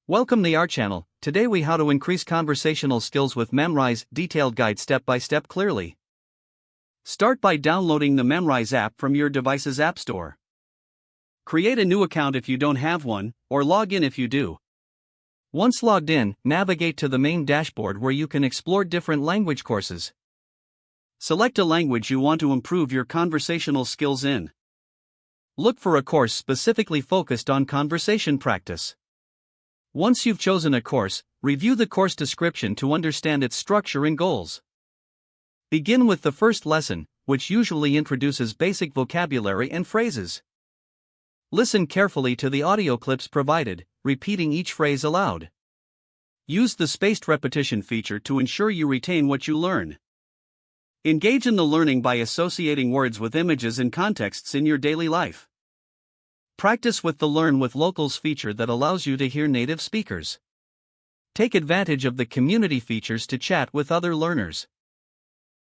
Welcome to our channel. Today we how to increase conversational skills with Memrise, detailed guide step by step clearly. Start by downloading the Memrise app from your device's app store. Create a new account if you don't have one, or log in if you do. Once logged in, navigate to the main dashboard where you can explore different language courses. Select a language you want to improve your conversational skills in. Look for a course specifically focused on conversation practice. Once you've chosen a course, review the course description to understand its structure and goals. Begin with the first lesson, which usually introduces basic vocabulary and phrases. Listen carefully to the audio clips provided, repeating each phrase aloud. Use the spaced repetition feature to ensure you retain what you learn. Engage in the learning by associating words with images and contexts in your daily life. Practice with the Learn with Locals feature that allows you to hear native speakers. Take advantage of the community features to chat with other learners.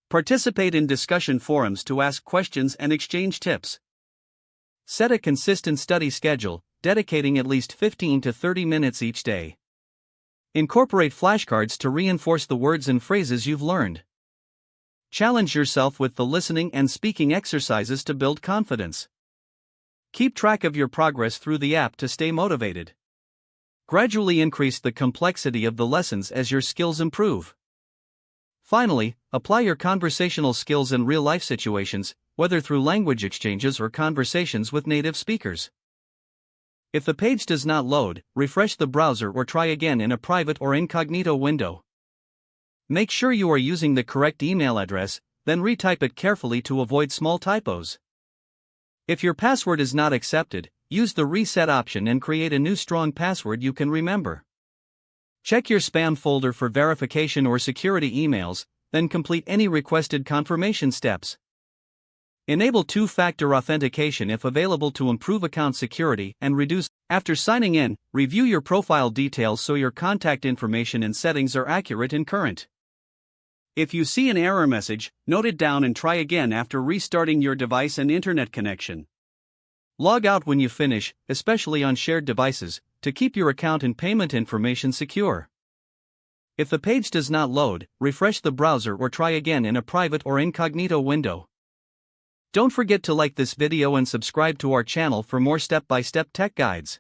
Participate in discussion forums to ask questions and exchange tips. Set a consistent study schedule, dedicating at least 15 to 30 minutes each day. Incorporate flashcards to reinforce the words and phrases you've learned. Challenge yourself with the listening and speaking exercises to build confidence. Keep track of your progress through the app to stay motivated. Gradually increase the complexity of the lessons as your skills improve. Finally, apply your conversational skills in real-life situations, whether through language exchanges or conversations with native speakers. If the page does not load, refresh the browser or try again in a private or incognito window. Make sure you are using the correct email address, then retype it carefully to avoid small typos. If your password is not accepted, use the reset option and create a new strong password you can remember. Check your spam folder for verification or security emails, then complete any requested confirmation steps. Enable two-factor authentication if available to improve account security and reduce. After signing in, review your profile details so your contact information and settings are accurate and current. If you see an error message, note it down and try again after restarting your device and internet connection. Log out when you finish, especially on shared devices, to keep your account and payment information secure. If the page does not load, refresh the browser or try again in a private or incognito window. Don't forget to like this video and subscribe to our channel for more step-by-step tech guides.